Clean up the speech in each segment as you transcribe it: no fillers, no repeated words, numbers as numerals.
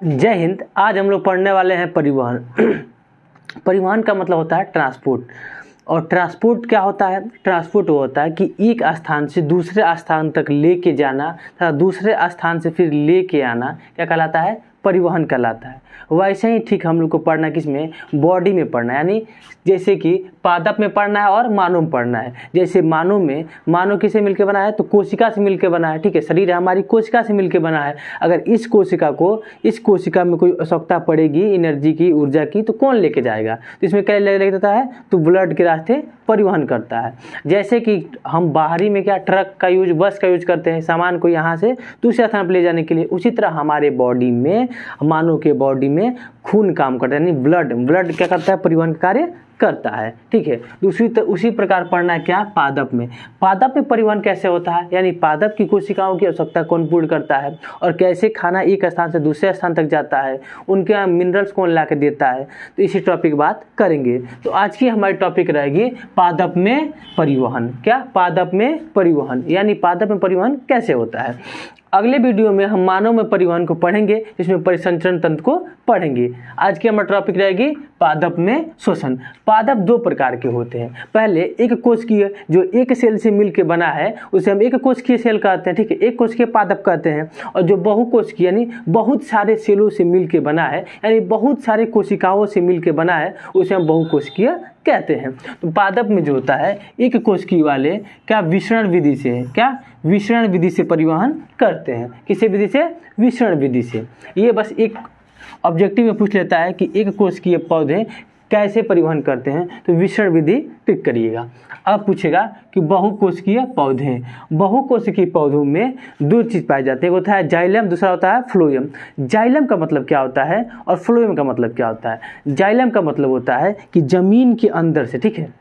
जय हिंद। आज हम लोग पढ़ने वाले हैं परिवहन। परिवहन का मतलब होता है ट्रांसपोर्ट। और ट्रांसपोर्ट क्या होता है? ट्रांसपोर्ट वो होता है कि एक स्थान से दूसरे स्थान तक लेके जाना तथा दूसरे स्थान से फिर लेके आना क्या कहलाता है? परिवहन कहलाता है। वैसे ही ठीक हम लोग को पढ़ना किसमें? बॉडी में पढ़ना है, यानी जैसे कि पादप में पढ़ना है और मानव में पढ़ना है। जैसे मानव में, मानव किससे मिलकर बना है? तो कोशिका से मिलकर बना है। ठीक है, शरीर हमारी कोशिका से मिलकर बना है। अगर इस कोशिका में कोई आवश्यकता पड़ेगी एनर्जी की, ऊर्जा की, तो कौन लेके जाएगा? तो इसमें क्या लगता है? तो ब्लड के रास्ते परिवहन करता है। जैसे कि हम बाहरी में क्या ट्रक का यूज, बस का यूज करते हैं सामान को यहाँ से दूसरे स्थान पर ले जाने के लिए, उसी तरह हमारे बॉडी में, मानव के बॉडी में खून काम करता है, यानी ब्लड क्या करता है? परिवहन का कार्य करता है। ठीक है, उसी प्रकार पढ़ना है क्या? पादप में। पादप में परिवहन कैसे होता है, यानी पादप की कोशिकाओं की आवश्यकता कौन पूर्ण करता है और कैसे खाना एक स्थान से दूसरे स्थान तक जाता है, उनके मिनरल्स कौन ला के देता है, तो इसी टॉपिक बात करेंगे। तो आज की हमारी टॉपिक रहेगी पादप में परिवहन। क्या? पादप में परिवहन, यानी पादप में परिवहन कैसे होता है। अगले वीडियो में हम मानव में परिवहन को पढ़ेंगे, जिसमें परिसंचरण तंत्र को पढ़ेंगे। आज की हमारा टॉपिक रहेगी पादप में श्वसन। पादप दो प्रकार के होते हैं। पहले एक कोशिकीय, जो एक सेल से मिलकर बना है, उसे हम एक कोशिकीय सेल कहते हैं। ठीक है, एक कोशिकीय पादप कहते हैं। और जो बहुकोशिकीय, यानी बहुत सारे सेलों से मिलकर बना है, यानी बहुत सारे कोशिकाओं से मिलकर बना है, उसे हम बहुकोशिकीय कहते हैं। तो पादप में जो होता है, एक कोशिकीय वाले क्या विसरण विधि से, क्या विसरण विधि से परिवहन करते हैं। किसी विधि से? विसरण विधि से। ये बस एक ऑब्जेक्टिव में पूछ लेता है कि एक कोशिकीय पौधे कैसे परिवहन करते हैं, तो विसरण विधि टिक करिएगा। अब पूछेगा कि बहुकोशिकीय पौधे, बहुकोशिकीय पौधों में दो चीज पाई जाती है, एक होता है जाइलम, दूसरा होता है फ्लोएम। जाइलम का मतलब क्या होता है और फ्लोएम का मतलब क्या होता है? जाइलम का मतलब होता है कि जमीन के अंदर से, ठीक है,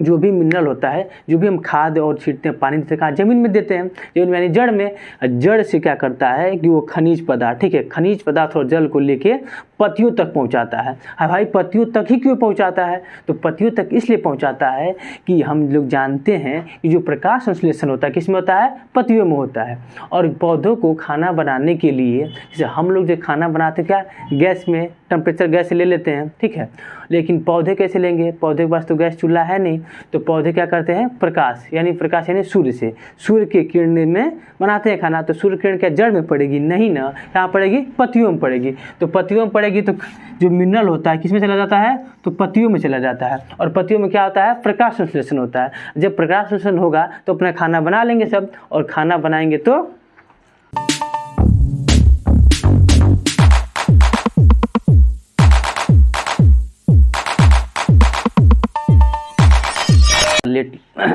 जो भी मिनरल होता है, जो भी हम खाद और छींटते हैं, पानी देते हैं, कहाँ? जमीन में देते हैं, जमीन में यानी जड़ में। जड़ से क्या करता है कि वो खनिज पदार्थ, ठीक है, खनिज पदार्थ और जल को लेके पत्तियों तक पहुंचाता है। हाँ भाई, पत्तियों तक ही क्यों पहुंचाता है? तो पत्तियों तक इसलिए पहुंचाता है कि हम लोग जानते हैं कि जो प्रकाश संश्लेषण होता है किसमें होता है? पत्तियों में होता है। और पौधों को खाना बनाने के लिए, जैसे हम लोग जो खाना बनाते क्या गैस में, टेम्परेचर गैस से ले लेते हैं, ठीक है, लेकिन पौधे कैसे लेंगे? पौधे के पास तो गैस चूल्हा है नहीं, तो पौधे क्या करते हैं? प्रकाश यानी सूर्य से, सूर्य के किरण में बनाते हैं खाना। तो सूर्य किरण क्या जड़ में पड़ेगी? नहीं ना, कहाँ पड़ेगी? पत्तियों में पड़ेगी। तो पत्तियों में पड़ेगी तो जो मिनरल होता है किसमें चला जाता है? तो पत्तियों में चला जाता है। और पत्तियों में क्या होता है? प्रकाश संश्लेषण होता है। जब प्रकाश संश्लेषण होगा तो अपना खाना बना लेंगे सब, और खाना बनाएंगे तो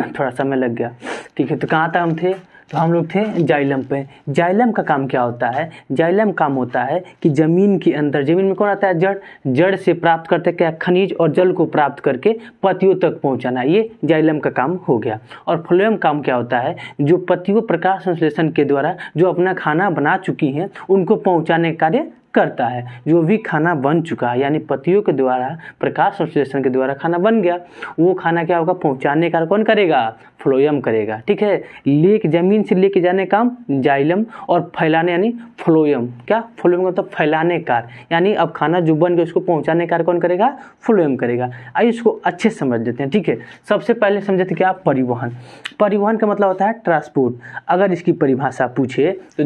थोड़ा समय लग गया। ठीक है, तो कहाँ तक हम थे? तो हम लोग थे जाइलम पे। जाइलम का काम क्या होता है? जाइलम काम होता है कि जमीन के अंदर, जमीन में कौन आता है? जड़। जड़ से प्राप्त करते क्या? खनिज और जल को प्राप्त करके पत्तियों तक पहुंचाना, ये जाइलम का काम हो गया। और फ्लोएम काम क्या होता है? जो पत्तियों प्रकाश संश्लेषण के द्वारा जो अपना खाना बना चुकी हैं उनको पहुँचाने का कार्य करता है। जो भी खाना बन चुका है, यानी पत्तियों के द्वारा, प्रकाश संश्लेषण के द्वारा खाना बन गया, वो खाना क्या होगा? पहुंचाने का कौन करेगा? फ्लोएम करेगा। ठीक है, जमीन से लेके जाने काम जाइलम, और फैलाने यानी फ्लोएम। क्या? फ्लोएम का मतलब फैलाने का, यानी अब खाना जो बन गया उसको पहुंचाने का कौन करेगा? फ्लोएम करेगा। आइए इसको अच्छे से समझ लेते हैं। ठीक है, सबसे पहले समझते क्या? परिवहन। परिवहन का मतलब होता है ट्रांसपोर्ट। अगर इसकी परिभाषा पूछे तो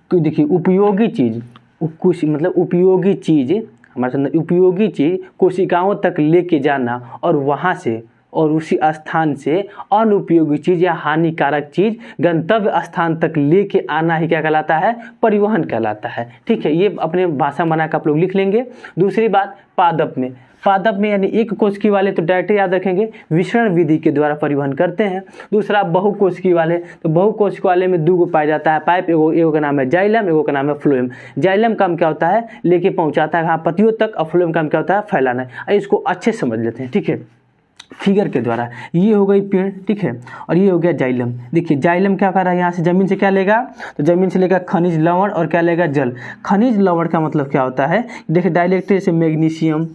देखिए उपयोगी चीज, कुछ मतलब उपयोगी चीज, हमारे सामने उपयोगी चीज कोशिकाओं तक लेके जाना, और वहां से और उसी स्थान से अनुपयोगी चीज या हानिकारक चीज गंतव्य स्थान तक लेके आना ही क्या कहलाता है? परिवहन कहलाता है। ठीक है, ये अपने भाषा बना कर आप लोग लिख लेंगे। दूसरी बात, पादप में। पादप में यानी एक कोशिकीय वाले तो डायरेक्ट याद रखेंगे, विसरण विधि के द्वारा परिवहन करते हैं। दूसरा बहुकोशिकीय वाले, तो बहुकोशिकीय वाले में दो पाया जाता है पाइप, एगो का नाम है जाइलम, एगो का नाम है फ्लोएम। जाइलम काम क्या होता है? लेके पहुंचाता है पत्तियों तक, और फ्लोएम काम क्या होता है? फैलाना है। इसको अच्छे से समझ लेते हैं। ठीक है, फिगर के द्वारा ये हो गई पेड़, ठीक है, और ये हो गया जाइलम। देखिए जाइलम क्या कर रहा है? यहाँ से जमीन से क्या लेगा? तो जमीन से लेगा खनिज लवण, और क्या लेगा? जल। खनिज लवण का मतलब क्या होता है? देखिए डायरेक्ट जैसे मैग्नीशियम,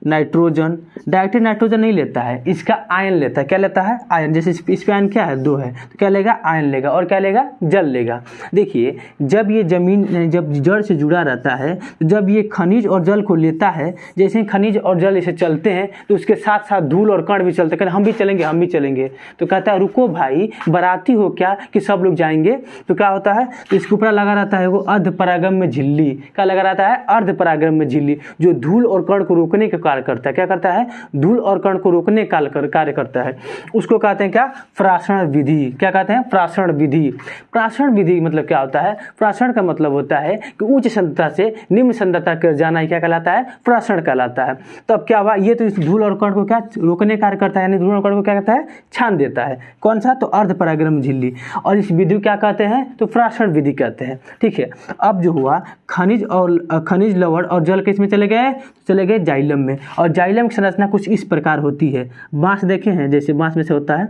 नाइट्रोजन, डायरेक्टली नाइट्रोजन नहीं लेता है, इसका आयन लेता है। क्या लेता है? आयन। जैसे इस पे आयन क्या है? 2 है, तो क्या लेगा? आयन लेगा। और क्या लेगा? जल लेगा। देखिए जब ये जमीन जब जड़ से जुड़ा रहता है, तो जब ये खनिज और जल को लेता है, जैसे ही खनिज और जल इसे चलते हैं तो उसके साथ साथ धूल और कण भी चलते हैं। हम भी चलेंगे, हम भी चलेंगे। तो कहता है रुको भाई, बराती हो क्या कि सब लोग जाएंगे? तो क्या होता है? तो इसके ऊपर लगा रहता है वो अर्धपरागम्य झिल्ली। क्या लगा रहता है? अर्धपरागम्य झिल्ली, जो धूल और कण को रोकने का कार्य करता है। क्या करता है? धूल और कण को रोकने का कार्य करता है। उसको कहते हैं क्या? प्रासरण विधि। क्या कहते हैं? प्रासरण विधि। प्रासरण विधि मतलब क्या होता है? प्रासरण का मतलब होता है कि उच्च सांद्रता से निम्न सांद्रता कर जाना ही क्या कहलाता है? प्रासरण कहलाता है। तब क्या हुआ? ये तो इस धूल और कण को क्या रोकने का कार्य करता है, यानी धूल और कण को क्या कहता है? छान देता है। कौन सा? तो अर्धपरागम्य झिल्ली। और इस विधि क्या कहते हैं? तो प्रासरण विधि कहते हैं। ठीक है। अब जो हुआ, खनिज लवण और जल किस में चले गए? जाइलम में। और जाइलम की संरचना कुछ इस प्रकार होती है। बांस देखे हैं, जैसे बांस में से होता है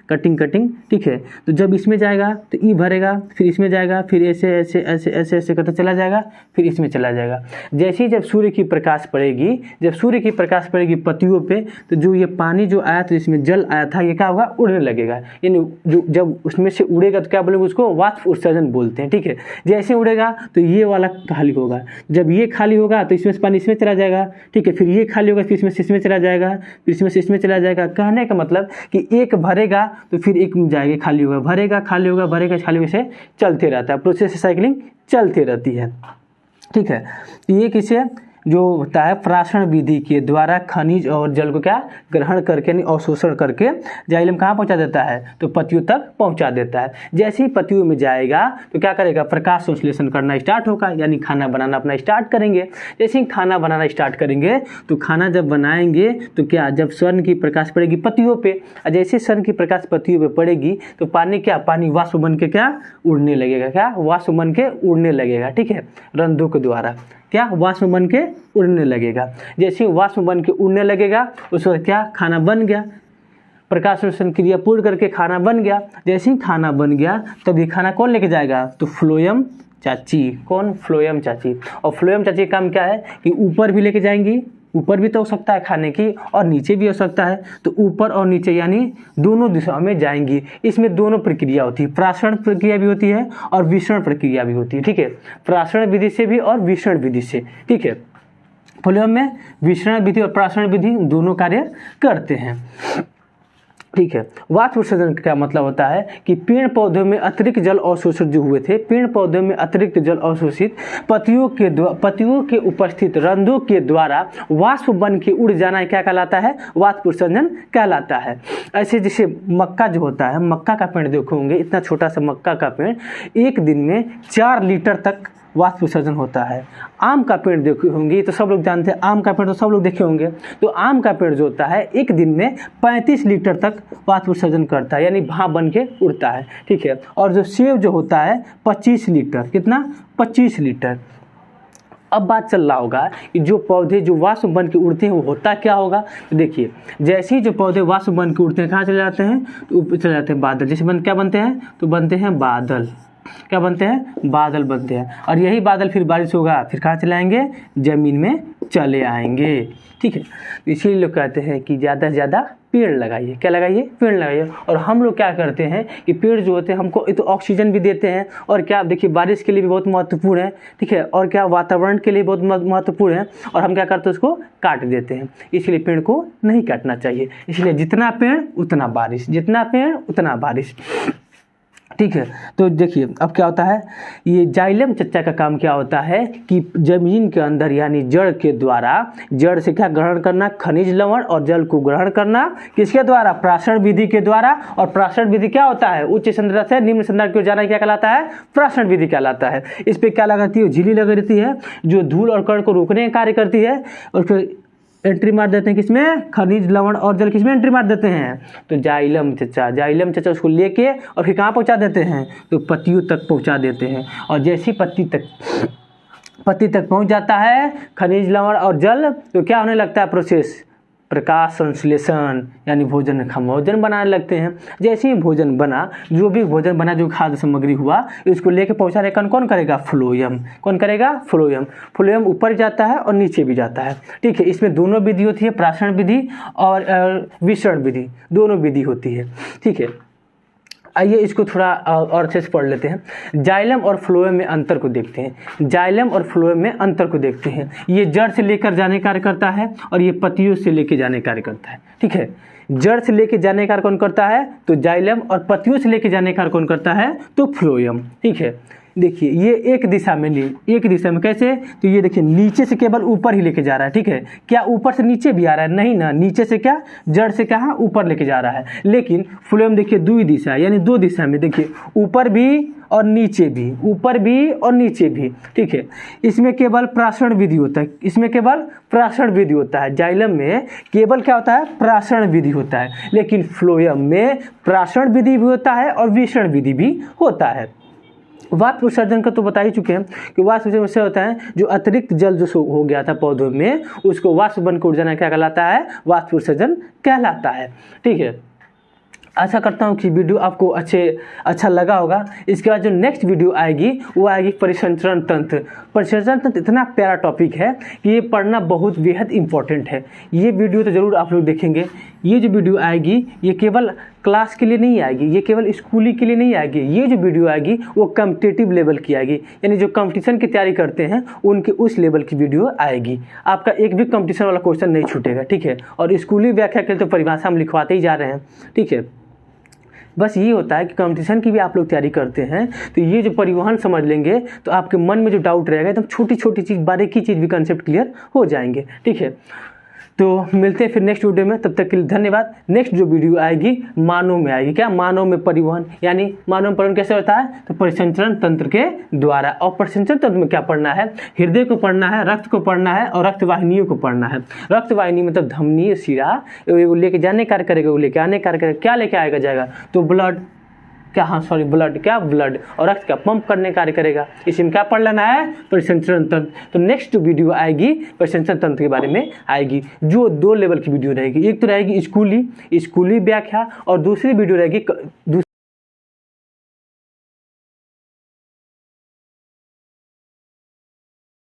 कटिंग। ठीक है। तो जब इसमें जाएगा तो ई भरेगा, फिर इसमें जाएगा, फिर ऐसे ऐसे ऐसे ऐसे ऐसे करते चला जाएगा, फिर इसमें चला जाएगा। जैसे ही जब सूर्य की प्रकाश पड़ेगी पत्तियों पे, तो जो ये पानी जो आया था, इसमें जल आया था, ये क्या होगा? उड़ने लगेगा। यानी जो जब उसमें से उड़ेगा तो क्या बोलेंगे? उसको वाष्प उत्सर्जन बोलते हैं। ठीक है। जैसे उड़ेगा तो ये वाला खाली होगा, जब ये खाली होगा तो इसमें से पानी इसमें चला जाएगा। ठीक है। फिर ये खाली होगा, फिर इसमें चला जाएगा, फिर इसमें चला जाएगा। कहने का मतलब कि एक भरेगा तो फिर एक में जाएगा, खाली होगा, भरेगा, खाली होगा, भरेगा, खाली होगा, से चलते रहता है। प्रोसेस साइकिलिंग चलती रहती है। ठीक है। ये किसे जो होता है? प्रासरण विधि के द्वारा खनिज और जल को क्या ग्रहण करके यानी अवशोषण करके जाइलम कहाँ पहुँचा देता है? तो पत्तियों तक पहुँचा देता है। जैसे ही पत्तियों में जाएगा तो क्या करेगा? प्रकाश संश्लेषण करना स्टार्ट होगा, यानी खाना बनाना अपना स्टार्ट करेंगे। जैसे ही खाना बनाना स्टार्ट करेंगे तो खाना जब बनाएंगे तो क्या, जब सूर्य की प्रकाश पड़ेगी पत्तियों पे, और जैसे सूर्य की प्रकाश पत्तियों पे पड़ेगी तो पानी वाष्प बन के क्या उड़ने लगेगा? क्या वाष्प बन के उड़ने लगेगा। ठीक है। रंध्रों के द्वारा क्या वाष्प बन के उड़ने लगेगा। जैसे ही वाष्प बन के उड़ने लगेगा उस वक्त क्या खाना बन गया, प्रकाश संश्लेषण क्रिया पूर्ण करके खाना बन गया। जैसे ही खाना बन गया तभी खाना कौन लेके जाएगा? तो फ्लोएम चाची। कौन? फ्लोएम चाची। और फ्लोएम चाची का काम क्या है कि ऊपर भी लेके जाएंगी, ऊपर भी तो हो सकता है खाने की, और नीचे भी हो सकता है। तो ऊपर और नीचे यानी दोनों दिशाओं में जाएंगी। इसमें दोनों प्रक्रिया होती है, प्रासरण प्रक्रिया भी होती है और विसरण प्रक्रिया भी होती है। ठीक है। प्रासरण विधि से भी और विसरण विधि से। ठीक है। फ्लोएम में विसरण विधि और प्रासरण विधि दोनों कार्य करते हैं। ठीक है। वाष्प उत्सर्जन का मतलब होता है कि पेड़ पौधों में अतिरिक्त जल अवशोषित जो हुए थे, पेड़ पौधों में अतिरिक्त जल अवशोषित पत्तियों के उपस्थित रंध्रों के द्वारा वाष्प बन के उड़ जाना क्या कहलाता है? वाष्प उत्सर्जन कहलाता है। ऐसे जैसे मक्का जो होता है, मक्का का पेड़ देखोगे, इतना छोटा सा मक्का का पेड़, एक दिन में 4 लीटर तक वाष्प उत्सर्जन होता है। आम का पेड़ देखे होंगे, तो सब लोग जानते हैं, आम का पेड़ तो सब लोग देखे होंगे। तो आम का पेड़ जो होता है एक दिन में 35 लीटर तक वाष्प उत्सर्जन करता है, यानी भाप बन के उड़ता है। ठीक है। और जो सेब जो होता है 25 लीटर, कितना? 25 लीटर। अब बात चल रहा होगा कि जो पौधे जो वाष्प बन के उड़ते हैं वो होता क्या होगा? तो देखिए, जैसे ही जो पौधे वाष्प बन के उड़ते हैं कहाँ चले जाते हैं? तो ऊपर चले जाते हैं बादल। जैसे क्या बनते हैं? तो बनते हैं बादल। क्या बनते हैं? बादल बनते हैं। और यही बादल फिर बारिश होगा, फिर कहाँ चले आएंगे? जमीन में चले आएंगे। ठीक है। तो इसीलिए लोग कहते हैं कि ज़्यादा से ज़्यादा पेड़ लगाइए। क्या लगाइए? पेड़ लगाइए। और हम लोग क्या करते हैं कि पेड़ जो होते हैं हमको तो ऑक्सीजन भी देते हैं, और क्या देखिए बारिश के लिए भी बहुत महत्वपूर्ण है। ठीक है। और क्या वातावरण के लिए बहुत महत्वपूर्ण है। और हम क्या करते हैं? उसको काट देते हैं। इसलिए पेड़ को नहीं काटना चाहिए। इसलिए जितना पेड़ उतना बारिश, जितना पेड़ उतना बारिश। ठीक है। तो देखिए अब क्या होता है, ये जाइलम चच्चा का काम क्या होता है कि जमीन के अंदर यानी जड़ के द्वारा, जड़ से क्या ग्रहण करना? खनिज लवण और जल को ग्रहण करना। किसके द्वारा? प्रासरण विधि के द्वारा। और प्रासरण विधि क्या होता है? उच्च सांद्रता से निम्न सांद्रता की ओर जाना क्या कहलाता है? प्रासरण विधि कहलाता है। इस पे क्या लगाती है? झिल्ली लगी रहती है जो धूल और कण को रोकने का कार्य करती है। और फिर एंट्री मार देते हैं किसमें? खनिज लवण और जल किसमें एंट्री मार देते हैं? तो जाइलम चच्चा उसको लेके और फिर कहाँ पहुँचा देते हैं? तो पत्तियों तक पहुँचा देते हैं। और जैसी पत्ती तक पहुँच जाता है खनिज लवण और जल, तो क्या होने लगता है? प्रोसेस प्रकाश संश्लेषण यानी भोजन का भोजन बनाने लगते हैं। जैसे ही भोजन बना, जो भी भोजन बना, जो खाद्य सामग्री हुआ, इसको लेके पहुंचाने का कौन करेगा? फ्लोएम। कौन करेगा? फ्लोएम। फ्लोएम ऊपर जाता है और नीचे भी जाता है। ठीक है, इसमें दोनों विधि होती है, प्राशन विधि और विसरण विधि, दोनों विधि होती है। ठीक है, आइए इसको थोड़ा और अच्छे से पढ़ लेते हैं। जाइलम और फ्लोएम में अंतर को देखते हैं। जाइलम और फ्लोएम में अंतर को देखते हैं। ये जड़ से लेकर जाने कार्य करता है और ये पत्तियों से लेके जाने कार्य करता है। ठीक है, जड़ से लेके जाने कार्य कौन करता है? तो जाइलम, और पत्तियों से लेके जाने कार्य कौन करता है? तो फ्लोएम। ठीक है, देखिए ये एक दिशा में नहीं, एक दिशा में कैसे? तो ये देखिए नीचे से केवल ऊपर ही लेके जा रहा है। ठीक है, क्या ऊपर से नीचे भी आ रहा है? नहीं ना, नीचे से क्या, जड़ से कहाँ ऊपर लेके जा रहा है। लेकिन फ्लोएम देखिए दो दिशा, यानी दो दिशा में, देखिए ऊपर भी और नीचे भी, ऊपर भी और नीचे भी। ठीक है, इसमें केवल प्राशन विधि होता है, इसमें केवल प्राशन विधि होता है। जाइलम में केवल क्या होता है? प्राशन विधि होता है। लेकिन फ्लोएम में प्राशन विधि भी होता है और विसरण विधि भी होता है। वाष्प उत्सर्जन का तो बता ही चुके हैं कि वाष्प उत्सर्जन से होता है जो अतिरिक्त जल जो हो गया था पौधों में, उसको वाष्प बनकर उड़ जाना क्या कहलाता है? वाष्प उत्सर्जन कहलाता है। ठीक है, आशा करता हूँ कि वीडियो आपको अच्छा लगा होगा। इसके बाद जो नेक्स्ट वीडियो आएगी वो आएगी परिसंचरण तंत्र। परिसंचरण तंत्र इतना प्यारा टॉपिक है कि ये पढ़ना बहुत बेहद इंपॉर्टेंट है। ये वीडियो तो ज़रूर आप लोग देखेंगे। ये जो वीडियो आएगी ये केवल क्लास के लिए नहीं आएगी, ये केवल स्कूली के लिए नहीं आएगी। ये जो वीडियो आएगी वो कॉम्पिटिटिव लेवल की आएगी, यानी जो कंपटीशन की तैयारी करते हैं उनके उस लेवल की वीडियो आएगी। आपका एक भी कंपटीशन वाला क्वेश्चन नहीं छूटेगा। ठीक है, और स्कूली व्याख्या के लिए तो परिभाषा हम लिखवाते ही जा रहे हैं। ठीक है, बस ये होता है कि कंपटीशन की भी आप लोग तैयारी करते हैं तो ये जो परिवहन समझ लेंगे तो आपके मन में जो डाउट रहेगा एकदम छोटी छोटी चीज़, बारीकी चीज़ भी कंसेप्ट क्लियर हो जाएंगे। ठीक है, तो मिलते हैं फिर नेक्स्ट वीडियो में, तब तक के लिए धन्यवाद। नेक्स्ट जो वीडियो आएगी मानव में आएगी। क्या? मानव में परिवहन, यानी मानव में परिवहन कैसे होता है? तो परिसंचरण तंत्र के द्वारा। और परिसंचरण तंत्र में क्या पढ़ना है? हृदय को पढ़ना है, रक्त को पढ़ना है और रक्त वाहिनियों को पढ़ना है। रक्त वाहिनी मतलब धमनी, शिरा, वो लेके जाने कार्य करेगा, वो लेके आने कार्य करेगा। क्या लेके आएगा जाएगा? तो ब्लड, क्या, हाँ सॉरी ब्लड, क्या ब्लड, और रक्त का पंप करने कार्य करेगा। इसमें क्या पढ़ लेना है? परिसंचरण तंत्र। तो नेक्स्ट जो वीडियो आएगी परिसंचरण तंत्र के बारे में आएगी, जो 2 लेवल की वीडियो रहेगी। एक तो रहेगी स्कूली व्याख्या और दूसरी वीडियो रहेगी